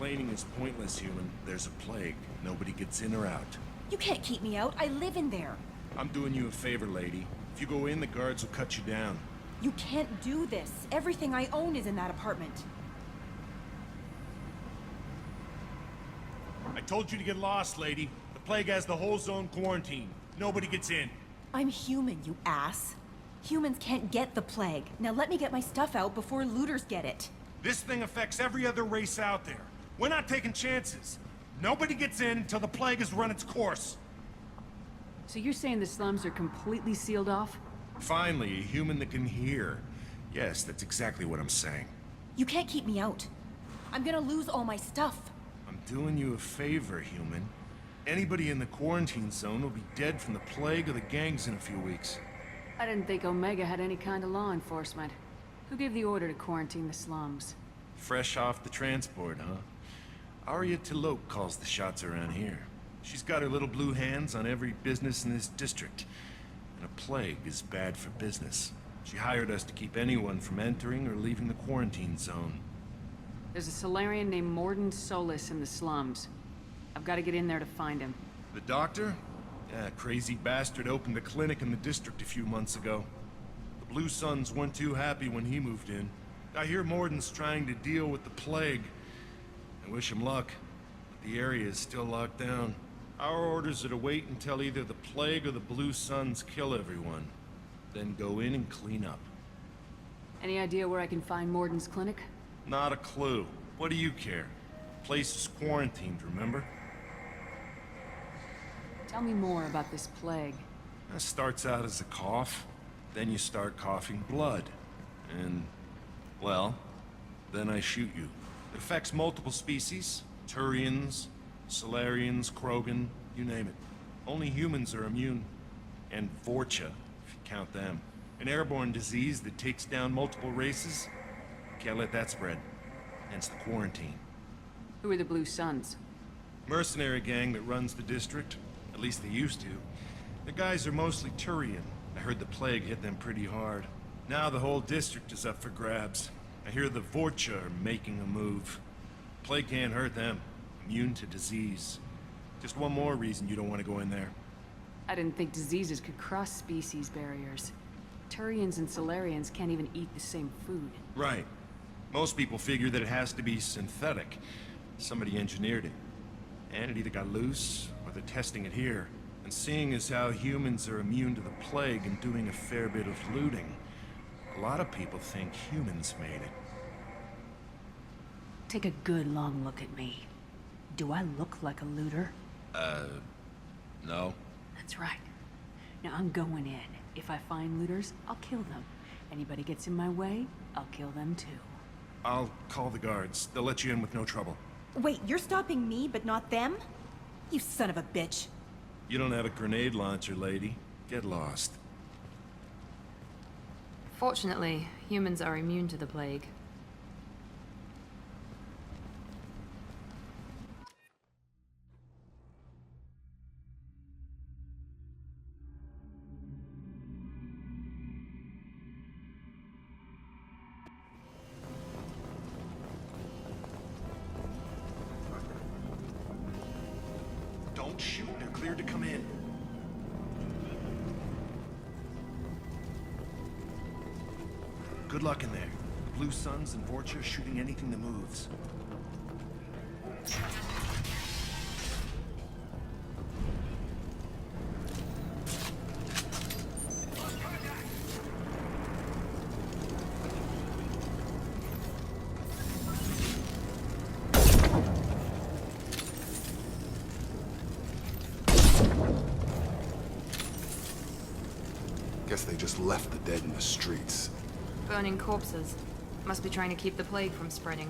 Complaining is pointless, human. There's a plague. Nobody gets in or out. You can't keep me out. I live in there. I'm doing you a favor, lady. If you go in, the guards will cut you down. You can't do this. Everything I own is in that apartment. I told you to get lost, lady. The plague has the whole zone quarantined. Nobody gets in. I'm human, you ass. Humans can't get the plague. Now let me get my stuff out before looters get it. This thing affects every other race out there. We're not taking chances. Nobody gets in until the plague has run its course. So you're saying the slums are completely sealed off? Finally, a human that can hear. Yes, that's exactly what I'm saying. You can't keep me out. I'm gonna lose all my stuff. I'm doing you a favor, human. Anybody in the quarantine zone will be dead from the plague or the gangs in a few weeks. I didn't think Omega had any kind of law enforcement. Who gave the order to quarantine the slums? Fresh off the transport, huh? Arya Tilok calls the shots around here. She's got her little blue hands on every business in this district. And a plague is bad for business. She hired us to keep anyone from entering or leaving the quarantine zone. There's a Solarian named Morden Solis in the slums. I've got to get in there to find him. The doctor? Yeah, crazy bastard opened a clinic in the district a few months ago. The Blue Suns weren't too happy when he moved in. I hear Morden's trying to deal with the plague. I wish him luck, but the area is still locked down. Our orders are to wait until either the plague or the Blue Suns kill everyone. Then go in and clean up. Any idea where I can find Morden's clinic? Not a clue. What do you care? Place is quarantined, remember? Tell me more about this plague. It starts out as a cough, then you start coughing blood. And, well, then I shoot you. It affects multiple species. Turians, Solarians, Krogan, you name it. Only humans are immune. And Vorcha, if you count them. An airborne disease that takes down multiple races. Can't let that spread. Hence the quarantine. Who are the Blue Suns? Mercenary gang that runs the district. At least they used to. The guys are mostly Turian. I heard the plague hit them pretty hard. Now the whole district is up for grabs. I hear the Vorcha are making a move. Plague can't hurt them. Immune to disease. Just one more reason you don't want to go in there. I didn't think diseases could cross species barriers. Turians and Solarians can't even eat the same food. Right. Most people figure that it has to be synthetic. Somebody engineered it. And it either got loose, or they're testing it here. And seeing as how humans are immune to the plague and doing a fair bit of looting, a lot of people think humans made it. Take a good long look at me. Do I look like a looter? No. That's right. Now I'm going in. If I find looters, I'll kill them. Anybody gets in my way, I'll kill them too. I'll call the guards. They'll let you in with no trouble. Wait, you're stopping me, but not them? You son of a bitch. You don't have a grenade launcher, lady. Get lost. Fortunately, humans are immune to the plague. Don't shoot. They're cleared to come in. Good luck in there. The Blue Suns and Vorcha are shooting anything that moves. Guess they just left the dead in the streets. Burning corpses. Must be trying to keep the plague from spreading.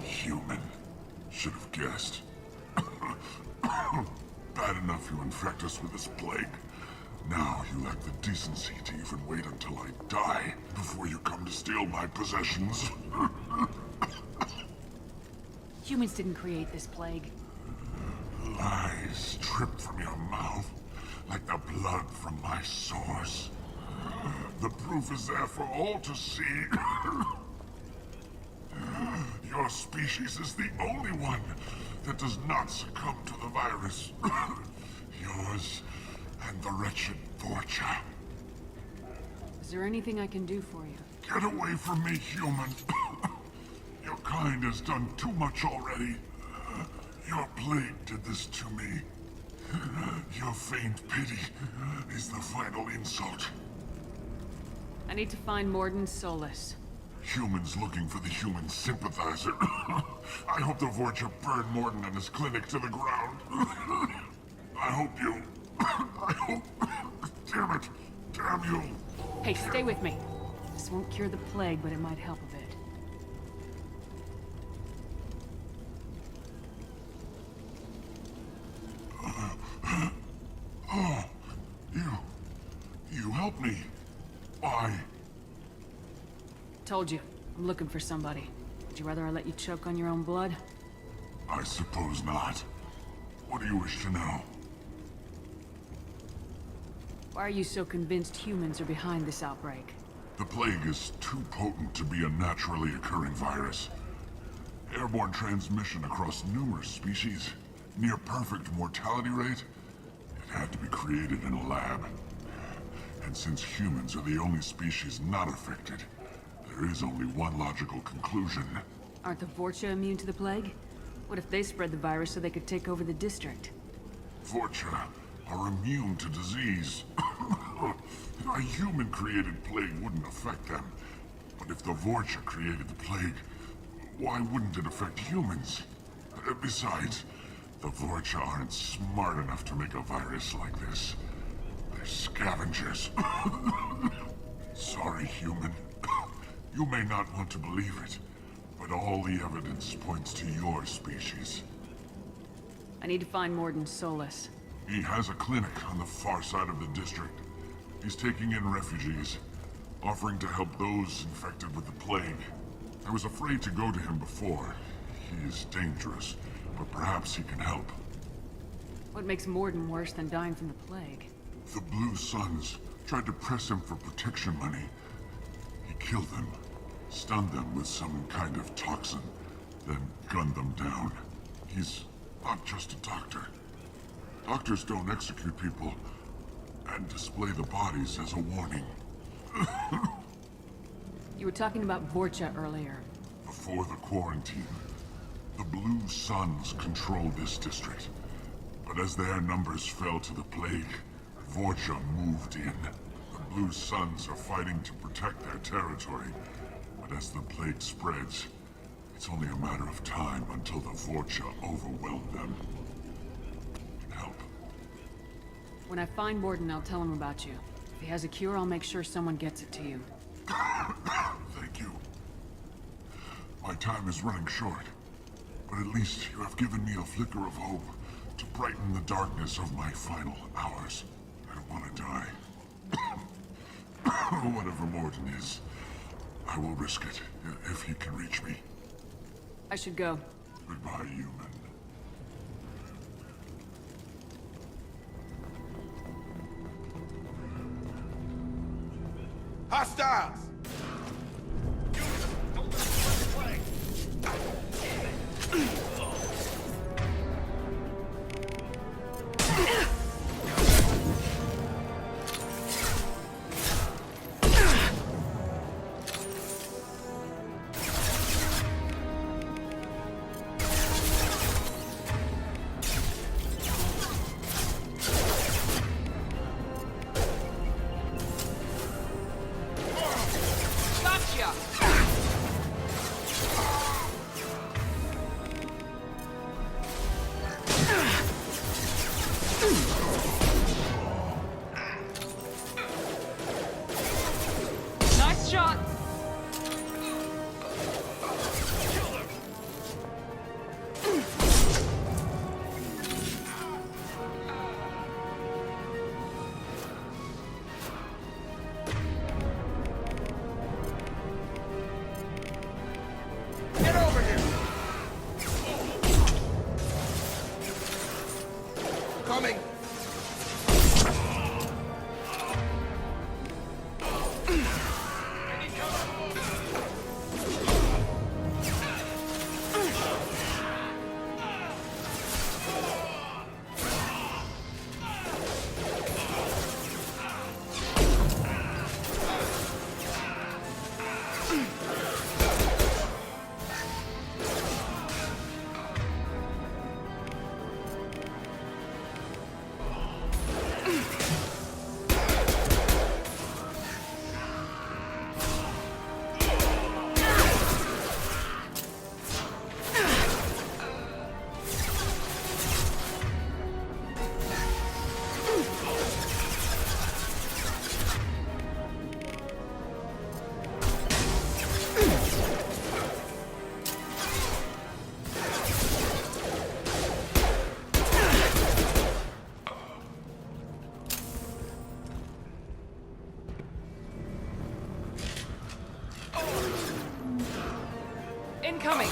Human. Should have guessed. Bad enough you infect us with this plague. Now you lack the decency to even wait until I die before you come to steal my possessions. Humans didn't create this plague. Lies drip from your mouth like the blood from my source. The proof is there for all to see. Your species is the only one that does not succumb to the virus. Yours and the wretched Vorcha. Is there anything I can do for you? Get away from me, human. Your kind has done too much already. Your plague did this to me. Your faint pity is the final insult. I need to find Morden Solus. Humans looking for the human sympathizer. I hope the Vorcha burned Morden and his clinic to the ground. I hope you... I hope... Damn it. Damn you. Hey, stay with me. This won't cure the plague, but it might help a bit. Oh, you helped me. Why? Told you. I'm looking for somebody. Would you rather I let you choke on your own blood? I suppose not. What do you wish to know? Why are you so convinced humans are behind this outbreak? The plague is too potent to be a naturally occurring virus. Airborne transmission across numerous species, near perfect mortality rate. It had to be created in a lab. And since humans are the only species not affected, there is only one logical conclusion. Aren't the Vorcha immune to the plague? What if they spread the virus so they could take over the district? Vorcha are immune to disease. A human-created plague wouldn't affect them. But if the Vorcha created the plague, why wouldn't it affect humans? Besides, the Vorcha aren't smart enough to make a virus like this. They're scavengers. Sorry, human. You may not want to believe it, but all the evidence points to your species. I need to find Morden Solus. He has a clinic on the far side of the district. He's taking in refugees, offering to help those infected with the plague. I was afraid to go to him before. He is dangerous, but perhaps he can help. What makes Morden worse than dying from the plague? The Blue Suns tried to press him for protection money. He killed them, stunned them with some kind of toxin, then gunned them down. He's not just a doctor. Doctors don't execute people and display the bodies as a warning. You were talking about Vorcha earlier. Before the quarantine, the Blue Suns controlled this district. But as their numbers fell to the plague, Vorcha moved in. The Blue Suns are fighting to protect their territory. But as the plague spreads, it's only a matter of time until the Vorcha overwhelm them. Help. When I find Morden, I'll tell him about you. If he has a cure, I'll make sure someone gets it to you. Thank you. My time is running short, but at least you have given me a flicker of hope to brighten the darkness of my final hours. I don't want to die. Whatever Morden is, I will risk it if he can reach me. I should go. Goodbye, human. Hostiles! Nice shot! Get over here! Coming! coming!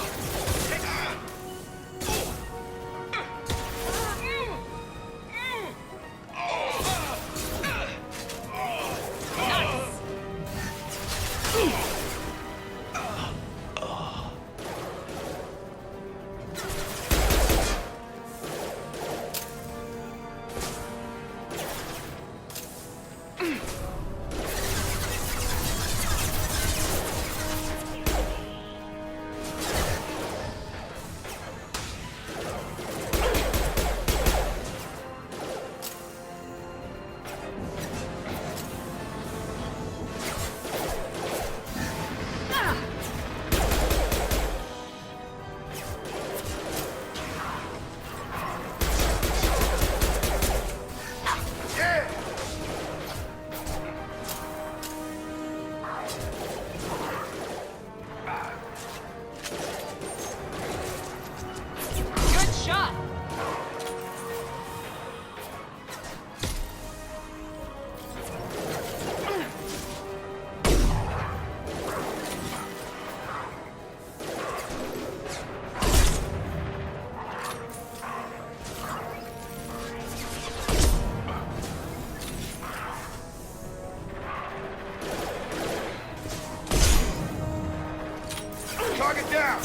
Target down!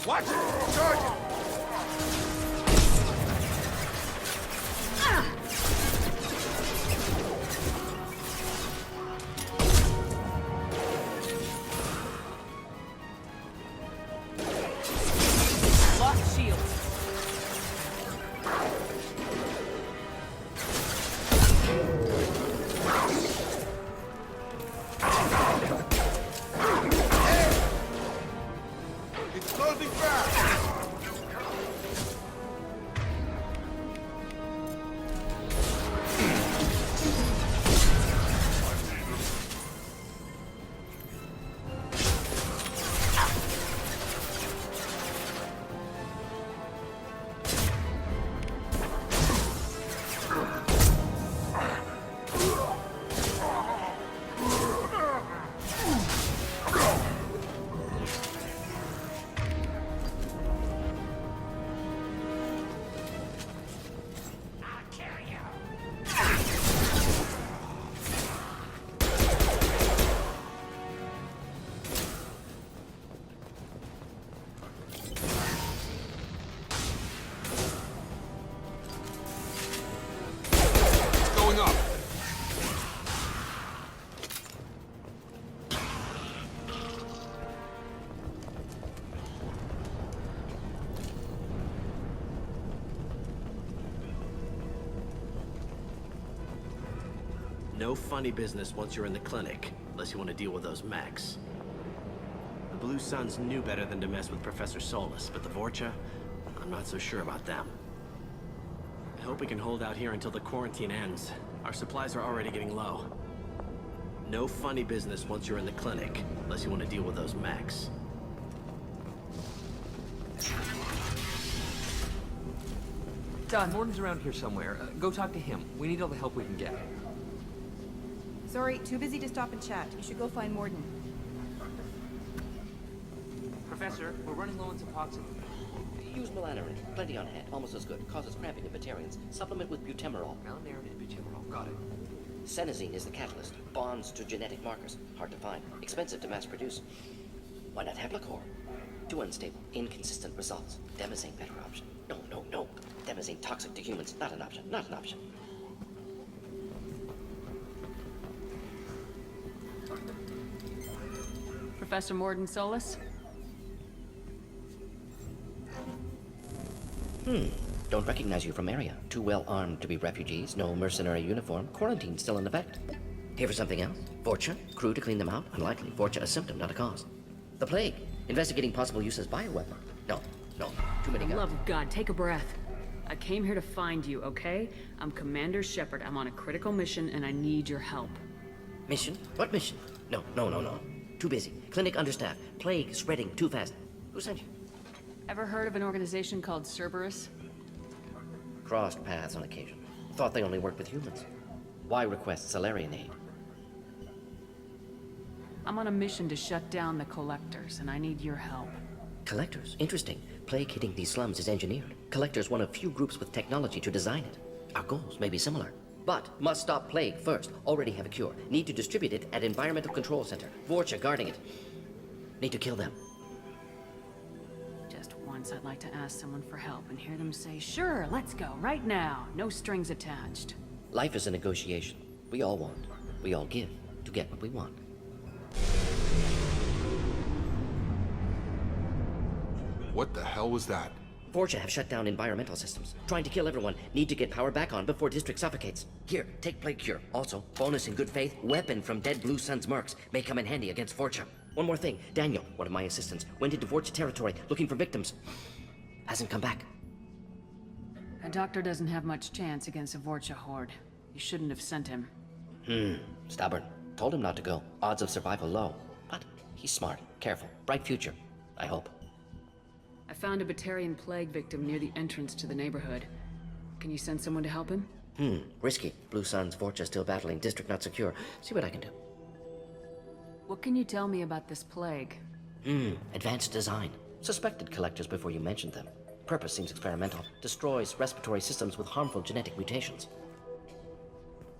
Watch it! Charge it! Lost shield. It's closing fast! Going up! No funny business once you're in the clinic, unless you want to deal with those mechs. The Blue Suns knew better than to mess with Professor Solus, but the Vorcha, I'm not so sure about them. I hope we can hold out here until the quarantine ends. Our supplies are already getting low. No funny business once you're in the clinic, unless you want to deal with those mechs. Don, Morton's around here somewhere. Go talk to him. We need all the help we can get. Sorry, too busy to stop and chat. You should go find Morden. Professor, we're running low on Suboxone. Use melanorin. Plenty on hand. Almost as good. Causes cramping in vegetarians. Supplement with butemerol. Melanorin and butemerol. Got it. Senesine is the catalyst. Bonds to genetic markers. Hard to find. Expensive to mass produce. Why not Heplicor? Too unstable. Inconsistent results. Demazine better option. No. Demazine toxic to humans. Not an option. Not an option. Professor Morden Solus? Don't recognize you from area. Too well armed to be refugees. No mercenary uniform. Quarantine still in effect. Here for something else? Vorcha? Crew to clean them out? Unlikely. Vorcha a symptom, not a cause. The plague. Investigating possible use as bioweapon. No. Too many For the guns. love of God, take a breath. I came here to find you, okay? I'm Commander Shepard. I'm on a critical mission and I need your help. Mission? What mission? No. Too busy. Clinic understaffed. Plague spreading too fast. Who sent you? Ever heard of an organization called Cerberus? Crossed paths on occasion. Thought they only worked with humans. Why request Salarian aid? I'm on a mission to shut down the Collectors, and I need your help. Collectors? Interesting. Plague hitting these slums is engineered. Collectors one of few groups with technology to design it. Our goals may be similar. But must stop plague first. Already have a cure. Need to distribute it at Environmental Control Center. Vorcha guarding it. Need to kill them. Just once I'd like to ask someone for help and hear them say, sure, let's go, right now. No strings attached. Life is a negotiation. We all want. We all give to get what we want. What the hell was that? Vorcha have shut down environmental systems. Trying to kill everyone. Need to get power back on before district suffocates. Here, take plague cure. Also, bonus in good faith, weapon from dead Blue Sun's mercs. May come in handy against Vorcha. One more thing. Daniel, one of my assistants, went into Vorcha territory looking for victims. Hasn't come back. A doctor doesn't have much chance against a Vorcha horde. You shouldn't have sent him. Stubborn. Told him not to go. Odds of survival low. But he's smart, careful, bright future. I hope. I found a Batarian plague victim near the entrance to the neighborhood. Can you send someone to help him? Risky. Blue Sun's Vorcha still battling, district not secure. See what I can do. What can you tell me about this plague? Advanced design. Suspected collectors before you mentioned them. Purpose seems experimental. Destroys respiratory systems with harmful genetic mutations.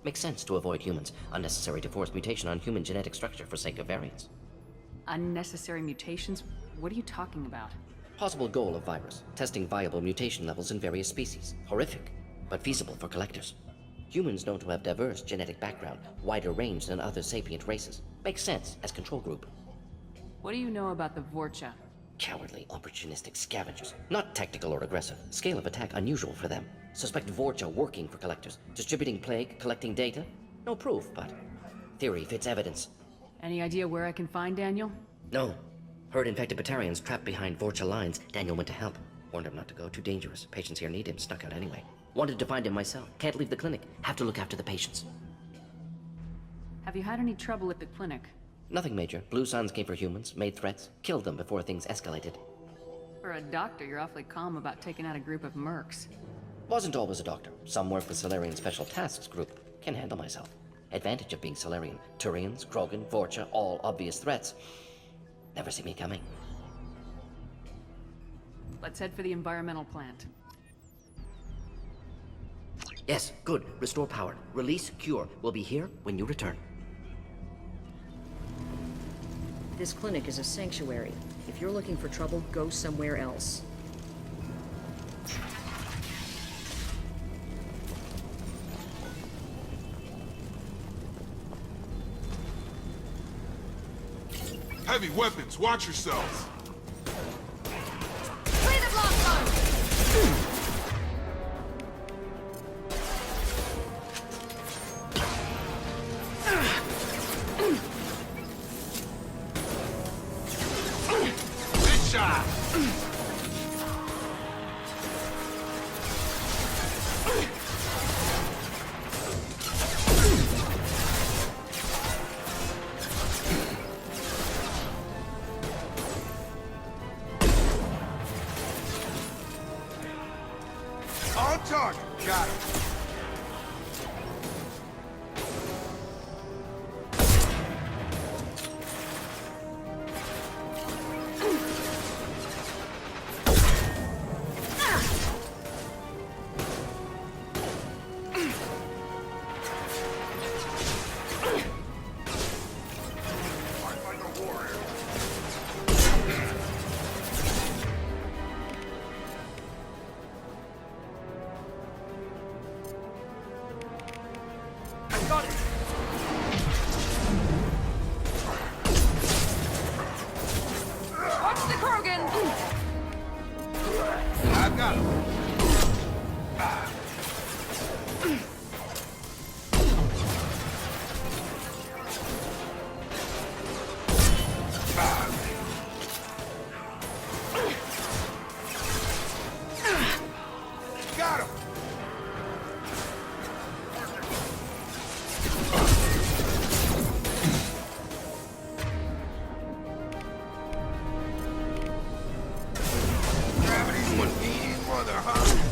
Makes sense to avoid humans. Unnecessary to force mutation on human genetic structure for sake of variance. Unnecessary mutations? What are you talking about? Possible goal of virus. Testing viable mutation levels in various species. Horrific, but feasible for collectors. Humans known to have diverse genetic background, wider range than other sapient races. Makes sense as control group. What do you know about the Vorcha? Cowardly, opportunistic scavengers. Not tactical or aggressive. Scale of attack unusual for them. Suspect Vorcha working for collectors. Distributing plague, collecting data. No proof, but theory fits evidence. Any idea where I can find Daniel? No. Heard infected Batarians trapped behind Vorcha lines. Daniel went to help. Warned him not to go. Too dangerous. Patients here need him. Snuck out anyway. Wanted to find him myself. Can't leave the clinic. Have to look after the patients. Have you had any trouble at the clinic? Nothing major. Blue Suns came for humans, made threats, killed them before things escalated. For a doctor, you're awfully calm about taking out a group of mercs. Wasn't always a doctor. Some work with Solarian Special Tasks Group. Can handle myself. Advantage of being Solarian. Turians, Krogan, Vorcha, all obvious threats. Never see me coming. Let's head for the environmental plant. Yes, good. Restore power. Release cure. We'll be here when you return. This clinic is a sanctuary. If you're looking for trouble, go somewhere else. Heavy weapons, watch yourselves! Clear the block zone! Big shot! On target. Got it. Fight like a warrior. I got it! Watch the Krogan! I've got him. Got got him! Gravity's one eating mother, huh?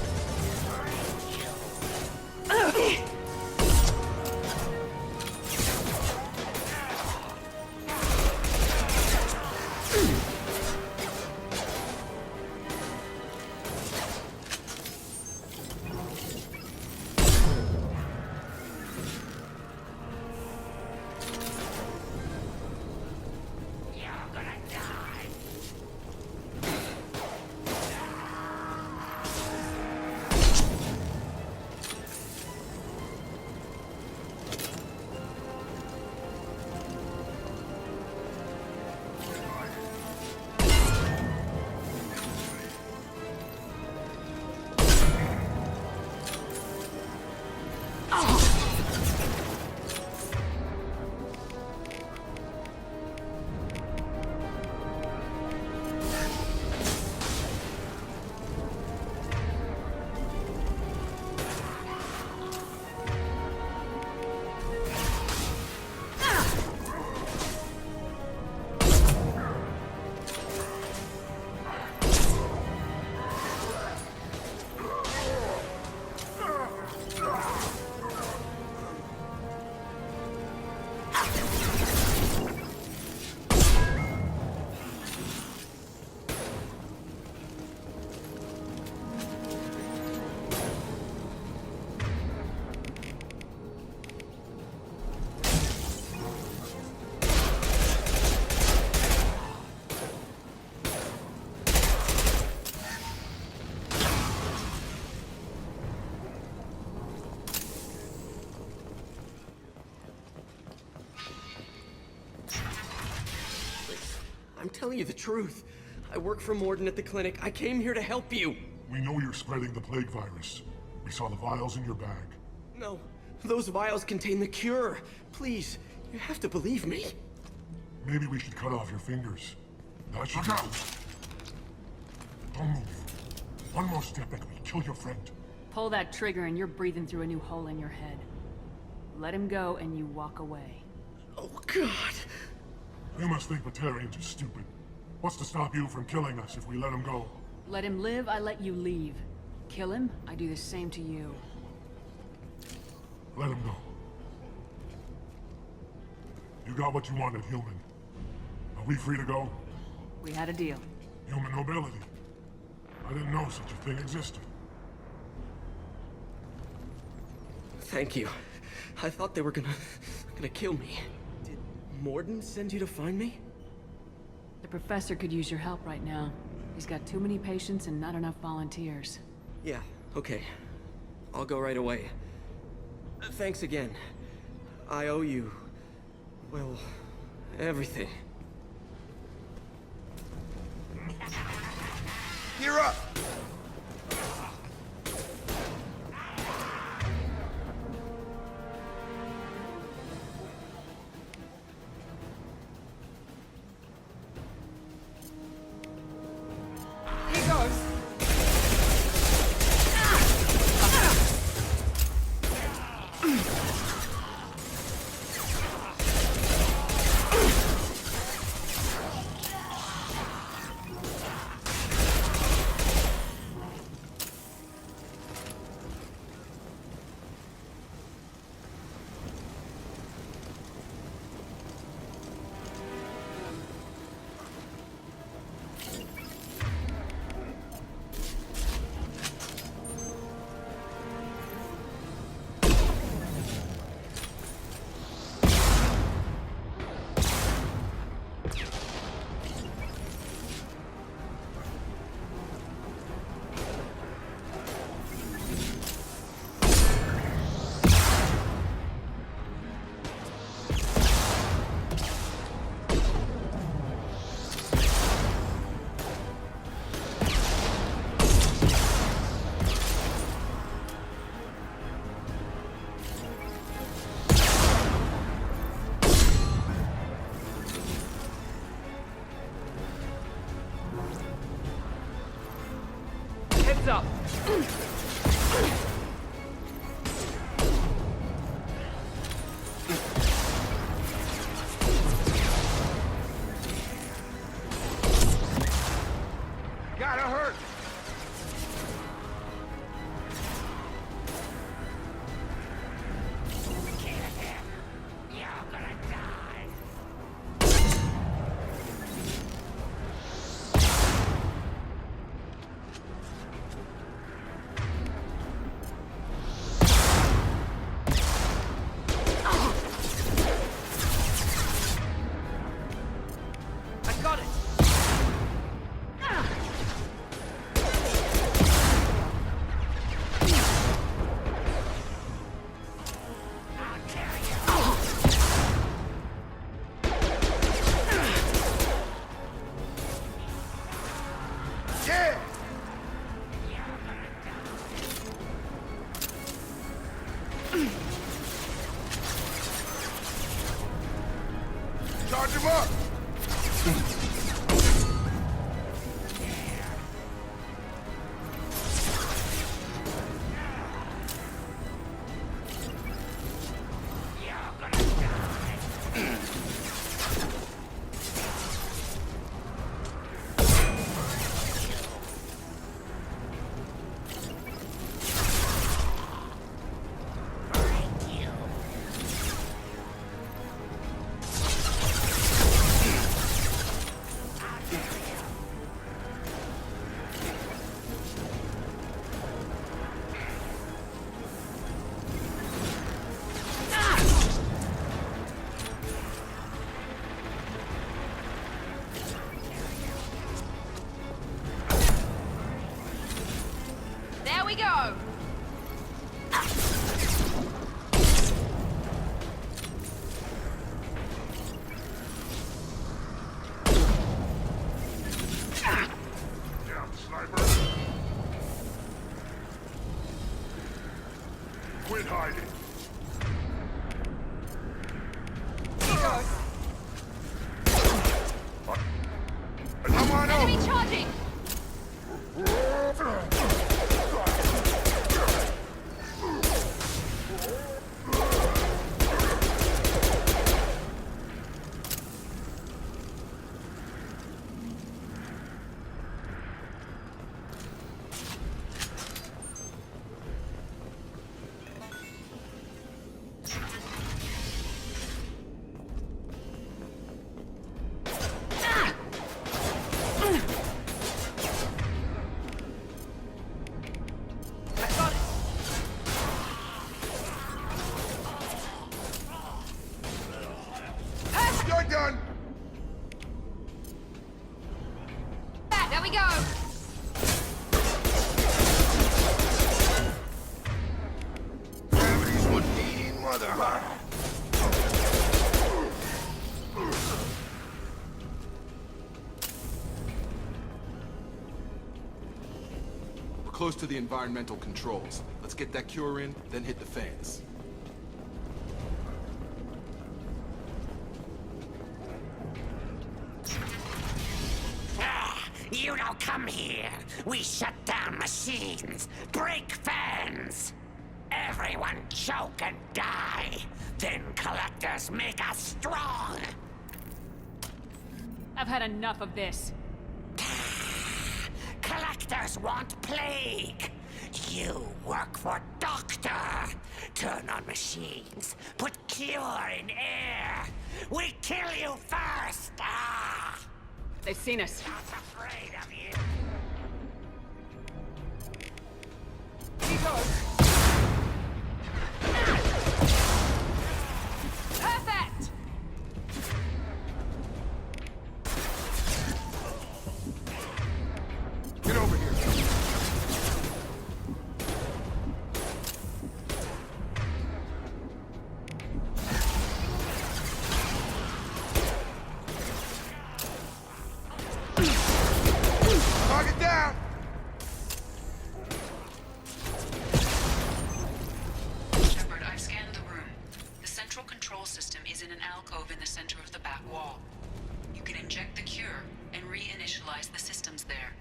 I'm telling you the truth. I work for Morden at the clinic. I came here to help you. We know you're spreading the plague virus. We saw the vials in your bag. No, those vials contain the cure. Please, you have to believe me. Maybe we should cut off your fingers. That should out! Don't move. One more step and we kill your friend. Pull that trigger and you're breathing through a new hole in your head. Let him go and you walk away. Oh, God. You must think Batarians are stupid. What's to stop you from killing us if we let him go? Let him live, I let you leave. Kill him, I do the same to you. Let him go. You got what you wanted, human. Are we free to go? We had a deal. Human nobility. I didn't know such a thing existed. Thank you. I thought they were gonna kill me. Did Morden send you to find me? The professor could use your help right now. He's got too many patients and not enough volunteers. Yeah, okay. I'll go right away. Thanks again. I owe you... well, everything. Gear up! Here goes. Charge him up! There we go! Damn sniper! Quit hiding! Come on Enemy over! charging! You're done! There we go! Gravity's one mean mother. We're close to the environmental controls. Let's get that cure in, then hit the fans. You don't come here. We shut down machines, break fans. Everyone choke and die. Then collectors make us strong. I've had enough of this. Collectors want plague. You work for Doctor. Turn on machines. Put cure in air. We kill you first. Ah! They've seen us. Not afraid of you. Perfect! Get over here. Target down! Shepard, I've scanned the room. The central control system is in an alcove in the center of the back wall. You can inject the cure and reinitialize the systems there.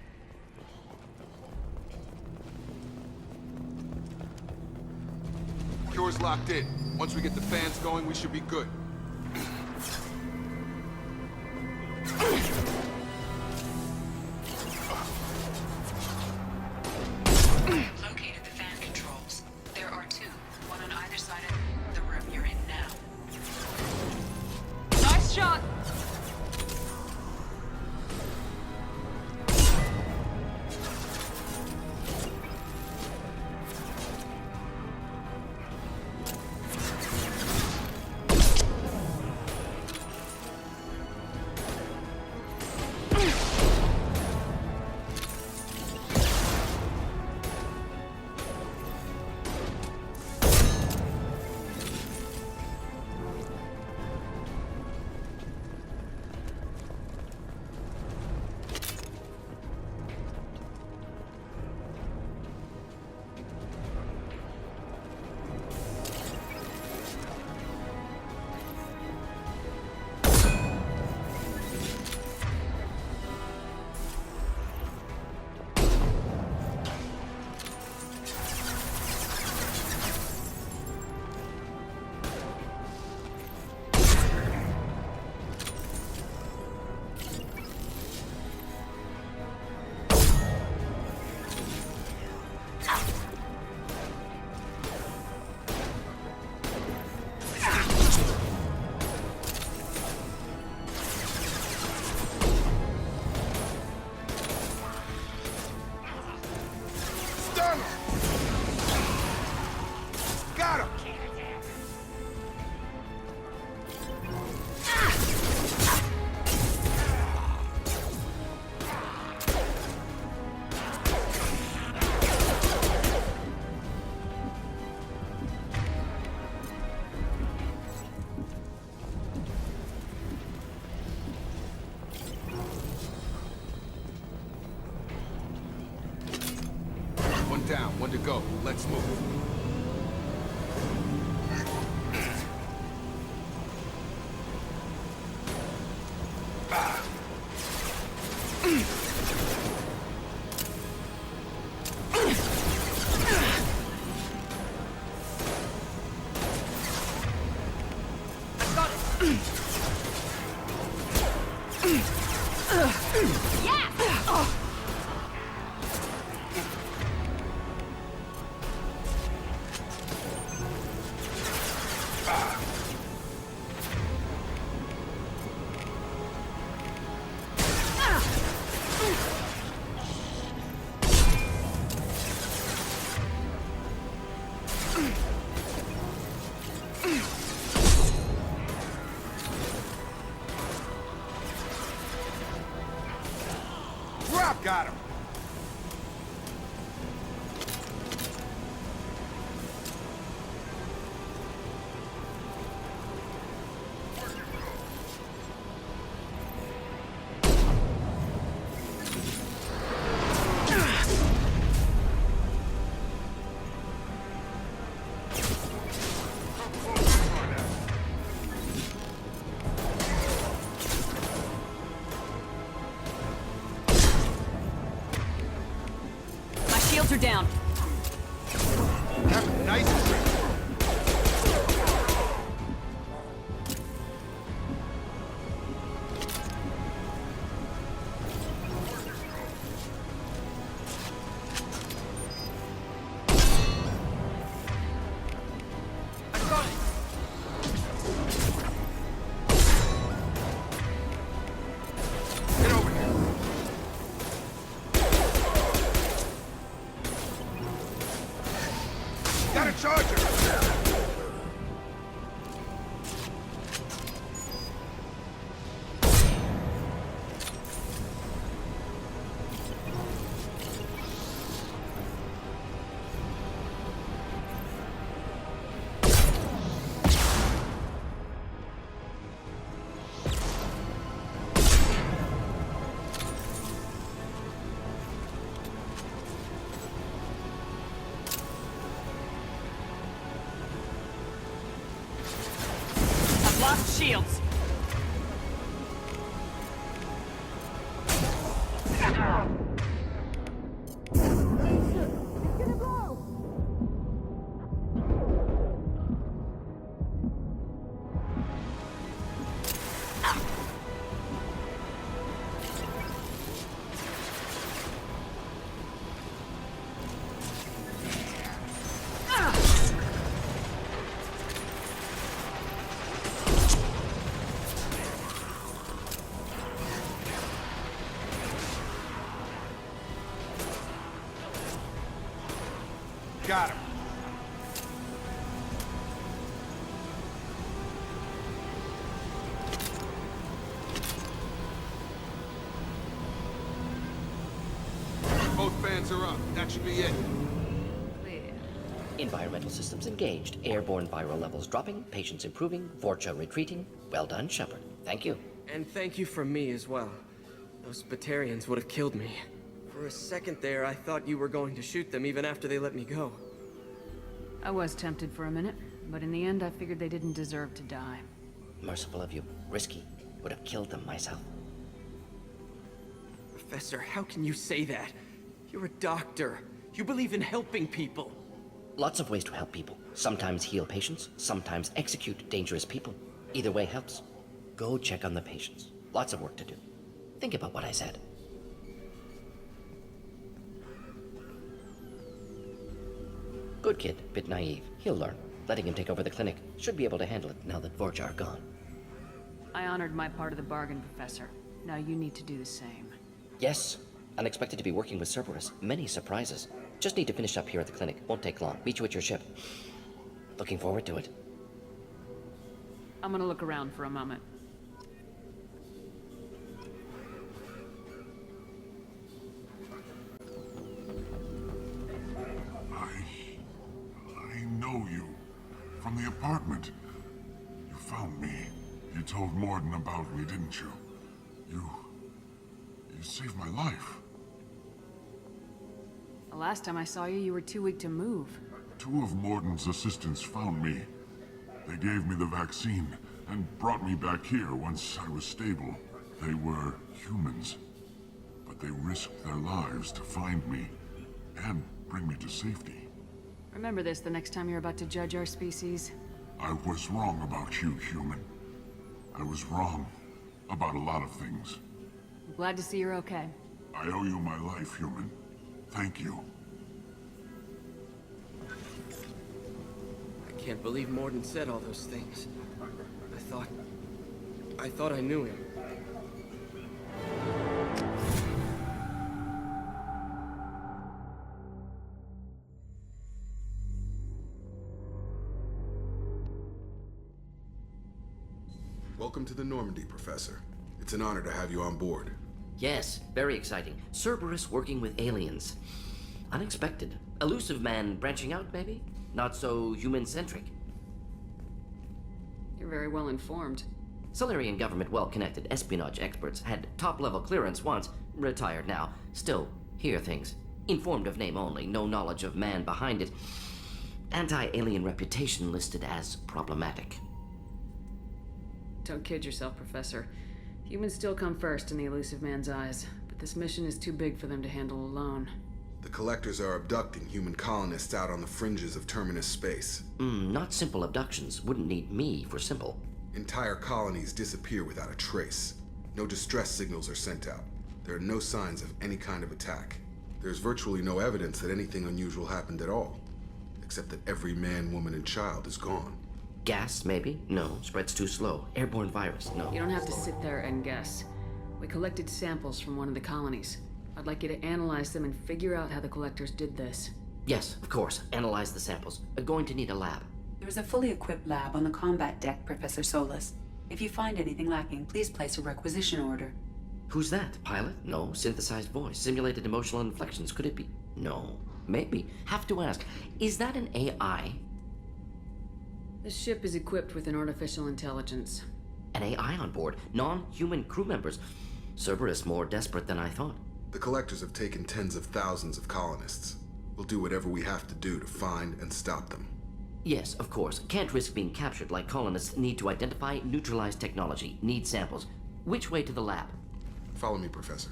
Cure's locked in. Once we get the fans going, we should be good. Located the fan controls. There are two, one on either side of the room you're in now. Nice shot! Got him! One down, one to go. Let's move. Got him. Shields are down. Have a nice trip. Get over here. Got a charger! Lost shields. Got him. Both fans are up. That should be it. Clear. Environmental systems engaged. Airborne viral levels dropping. Patients improving. Vorcha retreating. Well done, Shepard. Thank you. And thank you from me as well. Those Batarians would have killed me. For a second there, I thought you were going to shoot them even after they let me go. I was tempted for a minute, but in the end I figured they didn't deserve to die. Merciful of you. Risky. Would have killed them myself. Professor, how can you say that? You're a doctor. You believe in helping people. Lots of ways to help people. Sometimes heal patients, sometimes execute dangerous people. Either way helps. Go check on the patients. Lots of work to do. Think about what I said. Good kid, bit naive. He'll learn. Letting him take over the clinic. Should be able to handle it now that Vorja are gone. I honored my part of the bargain, Professor. Now you need to do the same. Yes. Unexpected to be working with Cerberus. Many surprises. Just need to finish up here at the clinic. Won't take long. Meet you at your ship. Looking forward to it. I'm gonna look around for a moment. I know you. From the apartment. You found me. You told Morden about me, didn't you? You saved my life. The last time I saw you, you were too weak to move. 2 of Morden's assistants found me. They gave me the vaccine and brought me back here once I was stable. They were humans, but they risked their lives to find me and bring me to safety. Remember this the next time you're about to judge our species. I was wrong about you, human. I was wrong about a lot of things. I'm glad to see you're okay. I owe you my life, human. Thank you. I can't believe Morden said all those things. I thought I knew him. Welcome to the Normandy, Professor. It's an honor to have you on board. Yes, very exciting. Cerberus working with aliens. Unexpected. Elusive man branching out, maybe? Not so human-centric. You're very well informed. Solarian government well-connected espionage experts had top-level clearance once, retired now. Still, hear things. Informed of name only, no knowledge of man behind it. Anti-alien reputation listed as problematic. Don't kid yourself, Professor. Humans still come first in the elusive man's eyes, but this mission is too big for them to handle alone. The Collectors are abducting human colonists out on the fringes of terminus space. Not simple abductions. Wouldn't need me for simple. Entire colonies disappear without a trace. No distress signals are sent out. There are no signs of any kind of attack. There's virtually no evidence that anything unusual happened at all, except that every man, woman, and child is gone. Gas, maybe? No. Spreads too slow. Airborne virus? No. You don't have to sit there and guess. We collected samples from one of the colonies. I'd like you to analyze them and figure out how the Collectors did this. Yes, of course. Analyze the samples. Going to need a lab. There is a fully equipped lab on the combat deck, Professor Solis. If you find anything lacking, please place a requisition order. Who's that? Pilot? No. Synthesized voice. Simulated emotional inflections. Could it be? No. Maybe. Have to ask. Is that an AI? This ship is equipped with an artificial intelligence. An AI on board? Non-human crew members? Cerberus more desperate than I thought. The Collectors have taken tens of thousands of colonists. We'll do whatever we have to do to find and stop them. Yes, of course. Can't risk being captured like colonists need to identify, neutralize technology, need samples. Which way to the lab? Follow me, Professor.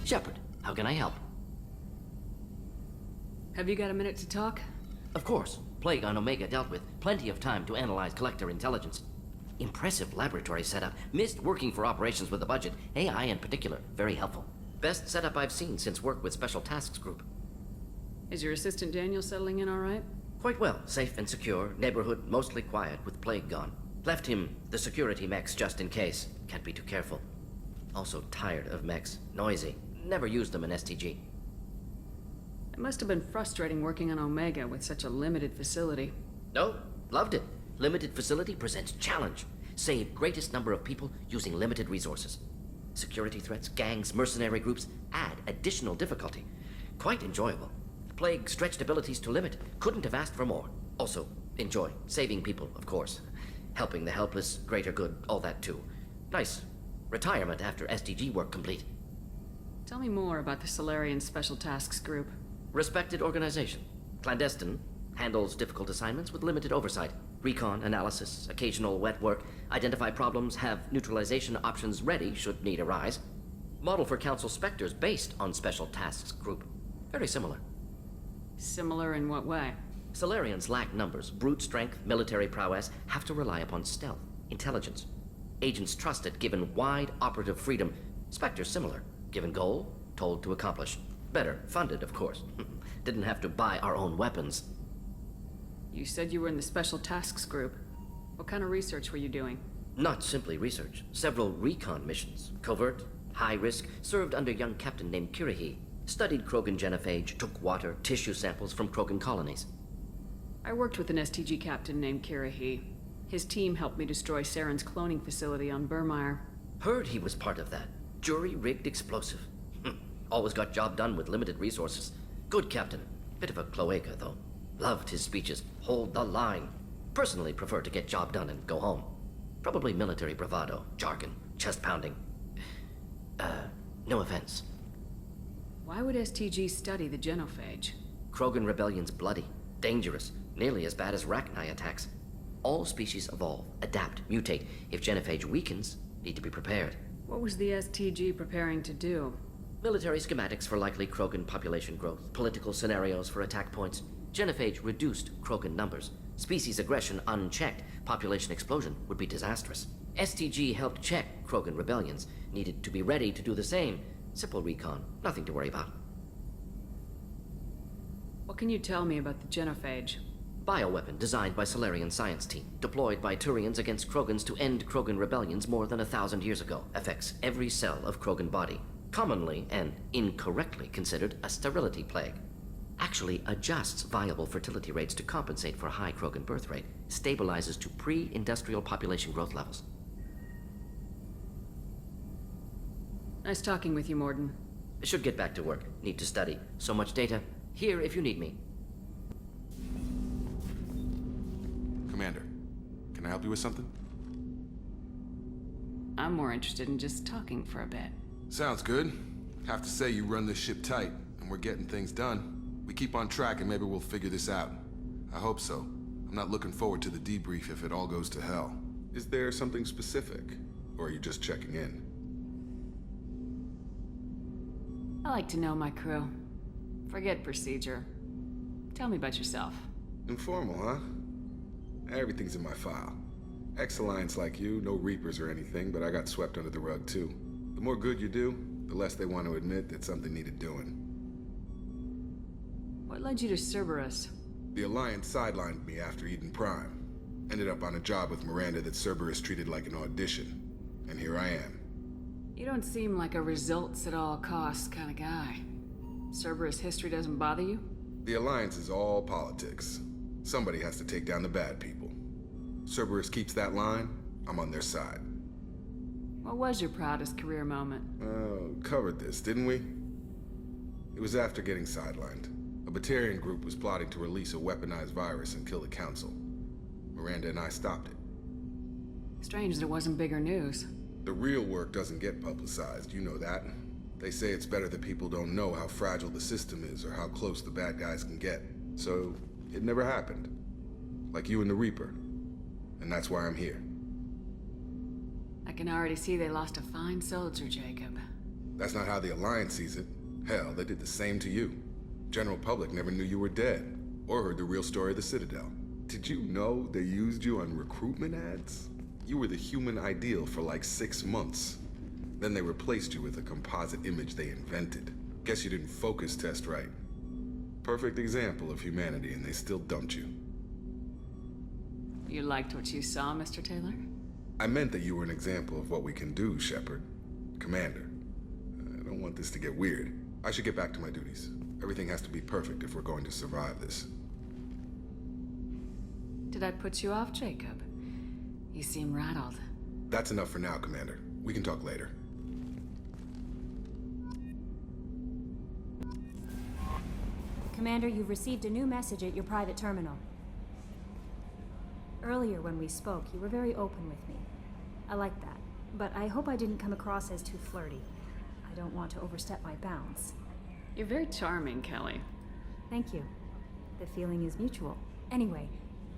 Shepard, how can I help? Have you got a minute to talk? Of course. Plague on Omega dealt with. Plenty of time to analyze Collector intelligence. Impressive laboratory setup. Missed working for operations with a budget. AI in particular. Very helpful. Best setup I've seen since work with Special Tasks Group. Is your assistant Daniel settling in all right? Quite well. Safe and secure. Neighborhood mostly quiet with Plague gone. Left him the security mechs just in case. Can't be too careful. Also tired of mechs. Noisy. Never used them in STG. It must have been frustrating working on Omega with such a limited facility. No, loved it. Limited facility presents challenge. Save greatest number of people using limited resources. Security threats, gangs, mercenary groups add additional difficulty. Quite enjoyable. Plague stretched abilities to limit. Couldn't have asked for more. Also, enjoy. Saving people, of course. Helping the helpless, greater good, all that too. Nice. Retirement after STG work complete. Tell me more about the Solarian Special Tasks Group. Respected organization. Clandestine. Handles difficult assignments with limited oversight. Recon, analysis, occasional wet work. Identify problems, have neutralization options ready should need arise. Model for Council Spectres based on Special Tasks Group. Very similar. Similar in what way? Solarians lack numbers, brute strength, military prowess, have to rely upon stealth, intelligence. Agents trusted, given wide operative freedom. Spectres similar, given goal, told to accomplish. Better, funded, of course. Didn't have to buy our own weapons. You said you were in the Special Tasks Group. What kind of research were you doing? Not simply research. Several recon missions. Covert, High risk, served under a young captain named Kirihi. Studied Krogan genophage, took water, tissue samples from Krogan colonies. I worked with an STG captain named Kirihi. His team helped me destroy Saren's cloning facility on Burmire. Heard he was part of that. Jury-rigged explosive. Always got job done with limited resources. Good captain. Bit of a cloaca, though. Loved his speeches. Hold the line. Personally prefer to get job done and go home. Probably military bravado, jargon, chest pounding. No offense. Why would STG study the genophage? Krogan rebellion's bloody, dangerous, nearly as bad as Rachni attacks. All species evolve, adapt, mutate. If genophage weakens, need to be prepared. What was the STG preparing to do? Military schematics for likely Krogan population growth, political scenarios for attack points. Genophage reduced Krogan numbers. Species aggression unchecked, population explosion would be disastrous. STG helped check Krogan rebellions, needed to be ready to do the same. Simple recon, nothing to worry about. What can you tell me about the genophage? Bioweapon designed by Solarian science team, deployed by Turians against Krogans to end Krogan rebellions more than 1,000 years ago. Affects every cell of Krogan body. Commonly and incorrectly considered a sterility plague. Actually adjusts viable fertility rates to compensate for a high Krogan birth rate. Stabilizes to pre-industrial population growth levels. Nice talking with you, Morden. Should get back to work. Need to study. So much data. Here if you need me. Commander, can I help you with something? I'm more interested in just talking for a bit. Sounds good. Have to say you run this ship tight, and we're getting things done. We keep on track and maybe we'll figure this out. I hope so. I'm not looking forward to the debrief if it all goes to hell. Is there something specific? Or are you just checking in? I like to know my crew. Forget procedure. Tell me about yourself. Informal, huh? Everything's in my file. Ex-Alliance like you, no Reapers or anything, but I got swept under the rug too. The more good you do, the less they want to admit that something needed doing. What led you to Cerberus? The Alliance sidelined me after Eden Prime. Ended up on a job with Miranda that Cerberus treated like an audition. And here I am. You don't seem like a results at all costs kind of guy. Cerberus history doesn't bother you? The Alliance is all politics. Somebody has to take down the bad people. Cerberus keeps that line, I'm on their side. What was your proudest career moment? Covered this, didn't we? It was after getting sidelined. A Batarian group was plotting to release a weaponized virus and kill the Council. Miranda and I stopped it. Strange that it wasn't bigger news. The real work doesn't get publicized, you know that. They say it's better that people don't know how fragile the system is or how close the bad guys can get. So, it never happened. Like you and the Reaper. And that's why I'm here. I can already see they lost a fine soldier, Jacob. That's not how the Alliance sees it. Hell, they did the same to you. General public never knew you were dead, or heard the real story of the Citadel. Did you know they used you on recruitment ads? You were the human ideal for like 6 months. Then they replaced you with a composite image they invented. Guess you didn't focus test right. Perfect example of humanity, and they still dumped you. You liked what you saw, Mr. Taylor? I meant that you were an example of what we can do, Shepard. Commander. I don't want this to get weird. I should get back to my duties. Everything has to be perfect if we're going to survive this. Did I put you off, Jacob? You seem rattled. That's enough for now, Commander. We can talk later. Commander, you've received a new message at your private terminal. Earlier when we spoke, you were very open with me. I like that, but I hope I didn't come across as too flirty. I don't want to overstep my bounds. You're very charming, Kelly. Thank you. The feeling is mutual. Anyway,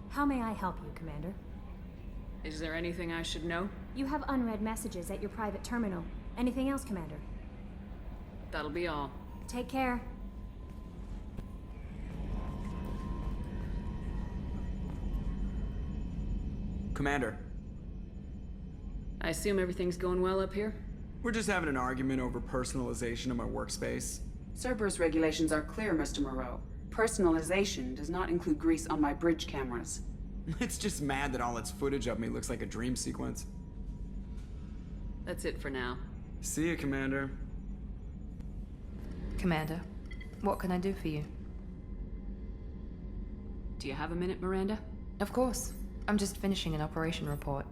how may I help you, Commander? Is there anything I should know? You have unread messages at your private terminal. Anything else, Commander? That'll be all. Take care. Commander. I assume everything's going well up here? We're just having an argument over personalization of my workspace. Cerberus regulations are clear, Mr. Moreau. Personalization does not include grease on my bridge cameras. It's just mad that all its footage of me looks like a dream sequence. That's it for now. See you, Commander. Commander, what can I do for you? Do you have a minute, Miranda? Of course. I'm just finishing an operation report.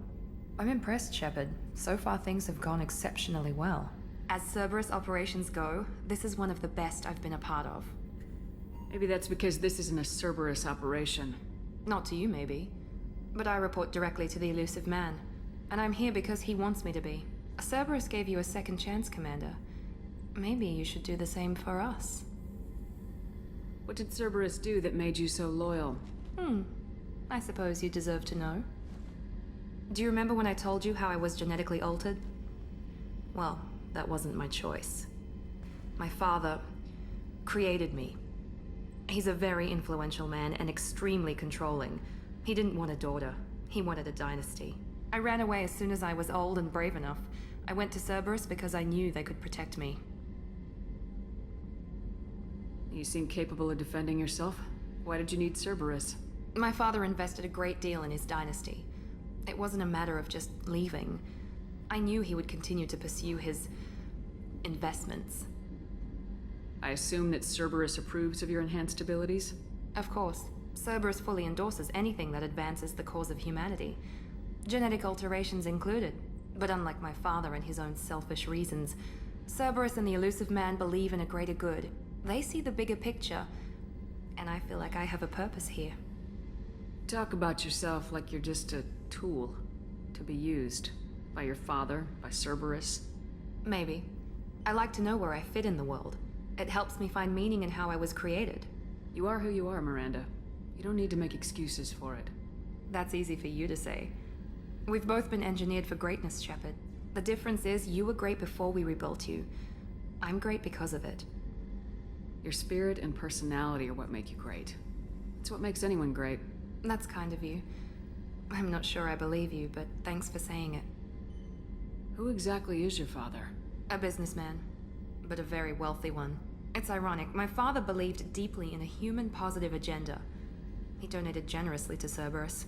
I'm impressed, Shepard. So far things have gone exceptionally well. As Cerberus operations go, this is one of the best I've been a part of. Maybe that's because this isn't a Cerberus operation. Not to you, maybe. But I report directly to the elusive man. And I'm here because he wants me to be. Cerberus gave you a second chance, Commander. Maybe you should do the same for us. What did Cerberus do that made you so loyal? I suppose you deserve to know. Do you remember when I told you how I was genetically altered? Well, that wasn't my choice. My father created me. He's a very influential man and extremely controlling. He didn't want a daughter. He wanted a dynasty. I ran away as soon as I was old and brave enough. I went to Cerberus because I knew they could protect me. You seem capable of defending yourself. Why did you need Cerberus? My father invested a great deal in his dynasty. It wasn't a matter of just leaving. I knew he would continue to pursue his investments. I assume that Cerberus approves of your enhanced abilities? Of course. Cerberus fully endorses anything that advances the cause of humanity. Genetic alterations included. But unlike my father and his own selfish reasons, Cerberus and the elusive man believe in a greater good. They see the bigger picture, and I feel like I have a purpose here. Talk about yourself like you're just a tool to be used by your father, by Cerberus. Maybe. I like to know where I fit in the world. It helps me find meaning in how I was created. You are who you are, Miranda. You don't need to make excuses for it. That's easy for you to say. We've both been engineered for greatness, Shepard. The difference is you were great before we rebuilt you. I'm great because of it. Your spirit and personality are what make you great. It's what makes anyone great. That's kind of you. I'm not sure I believe you, but thanks for saying it. Who exactly is your father? A businessman, but a very wealthy one. It's ironic. My father believed deeply in a human-positive agenda. He donated generously to Cerberus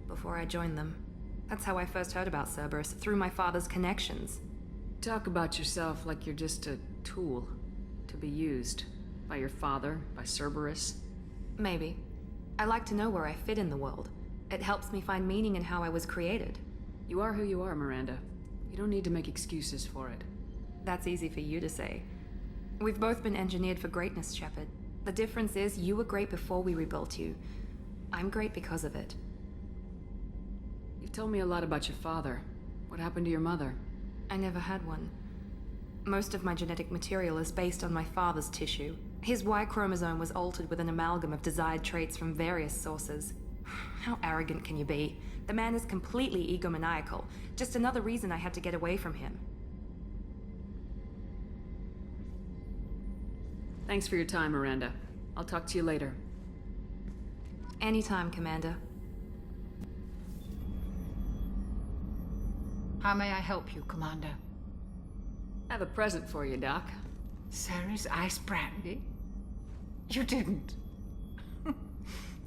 before I joined them. That's how I first heard about Cerberus, through my father's connections. Talk about yourself like you're just a tool to be used by your father, by Cerberus. Maybe. I like to know where I fit in the world. It helps me find meaning in how I was created. You are who you are, Miranda. You don't need to make excuses for it. That's easy for you to say. We've both been engineered for greatness, Shepard. The difference is you were great before we rebuilt you. I'm great because of it. You've told me a lot about your father. What happened to your mother? I never had one. Most of my genetic material is based on my father's tissue. His Y chromosome was altered with an amalgam of desired traits from various sources. How arrogant can you be? The man is completely egomaniacal. Just another reason I had to get away from him. Thanks for your time, Miranda. I'll talk to you later. Anytime, Commander. How may I help you, Commander? I have a present for you, Doc. Sarah's ice brandy? You didn't.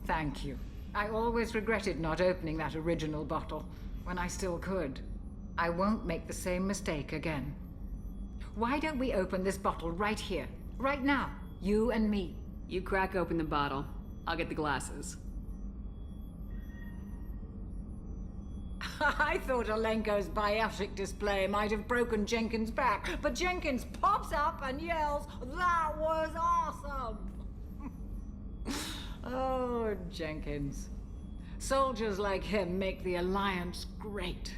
Thank you. I always regretted not opening that original bottle when I still could. I won't make the same mistake again. Why don't we open this bottle right here, right now? You and me. You crack open the bottle. I'll get the glasses. I thought Alenko's biotic display might have broken Jenkins' back, but Jenkins pops up and yells, "That was awesome!" Oh, Jenkins. Soldiers like him make the Alliance great.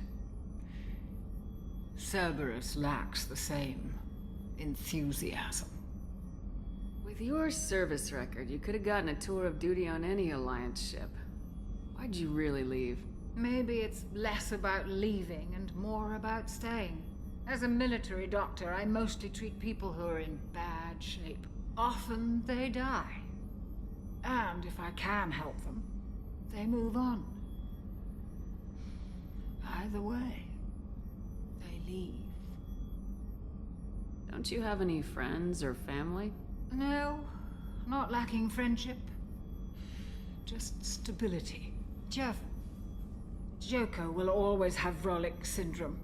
Cerberus lacks the same enthusiasm. With your service record, you could have gotten a tour of duty on any Alliance ship. Why'd you really leave? Maybe it's less about leaving and more about staying. As a military doctor, I mostly treat people who are in bad shape. Often they die. And if I can help them, they move on. Either way, they leave. Don't you have any friends or family? No, not lacking friendship. Just stability. Jeff, Joko will always have Vrolik syndrome.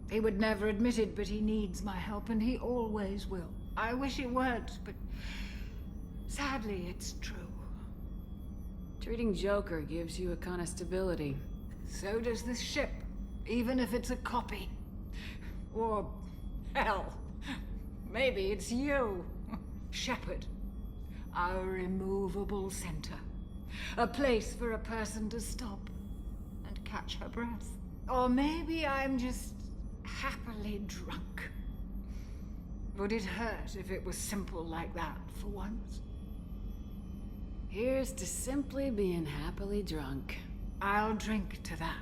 He would never admit it, but he needs my help, and he always will. I wish it weren't, but sadly, it's true. Treating Joker gives you a kind of stability. So does this ship, even if it's a copy. Or, hell, maybe it's you, Shepard. Our immovable center. A place for a person to stop and catch her breath. Or maybe I'm just happily drunk. Would it hurt if it was simple like that for once? Here's to simply being happily drunk. I'll drink to that.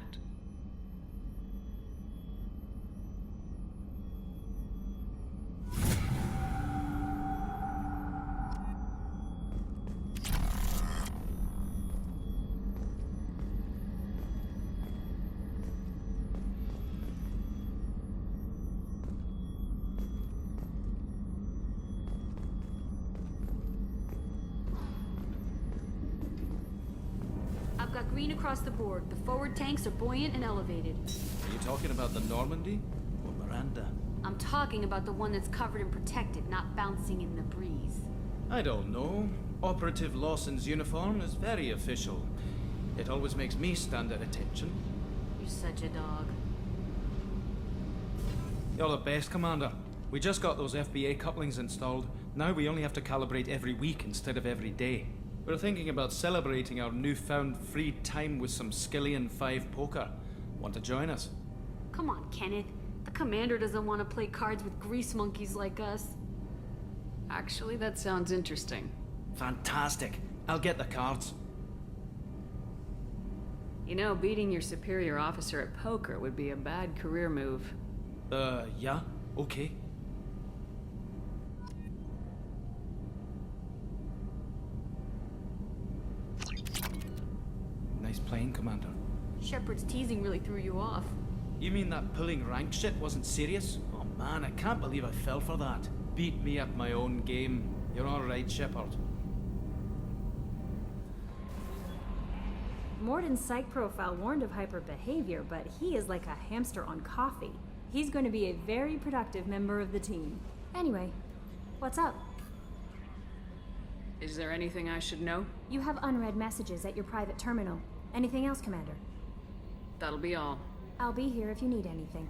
I've got green across the board. The forward tanks are buoyant and elevated. Are you talking about the Normandy or Miranda? I'm talking about the one that's covered and protected, not bouncing in the breeze. I don't know. Operative Lawson's uniform is very official. It always makes me stand at attention. You're such a dog. You're the best, Commander. We just got those FBA couplings installed. Now we only have to calibrate every week instead of every day. We're thinking about celebrating our newfound free time with some Skillian 5 poker. Want to join us? Come on, Kenneth. The commander doesn't want to play cards with grease monkeys like us. Actually, that sounds interesting. Fantastic. I'll get the cards. You know, beating your superior officer at poker would be a bad career move. Yeah? Okay. Nice playing, Commander. Shepard's teasing really threw you off. You mean that pulling rank shit wasn't serious? Oh man, I can't believe I fell for that. Beat me at my own game. You're alright, Shepard. Morden's psych profile warned of hyper behavior, but he is like a hamster on coffee. He's going to be a very productive member of the team. Anyway, what's up? Is there anything I should know? You have unread messages at your private terminal. Anything else, Commander? That'll be all. I'll be here if you need anything.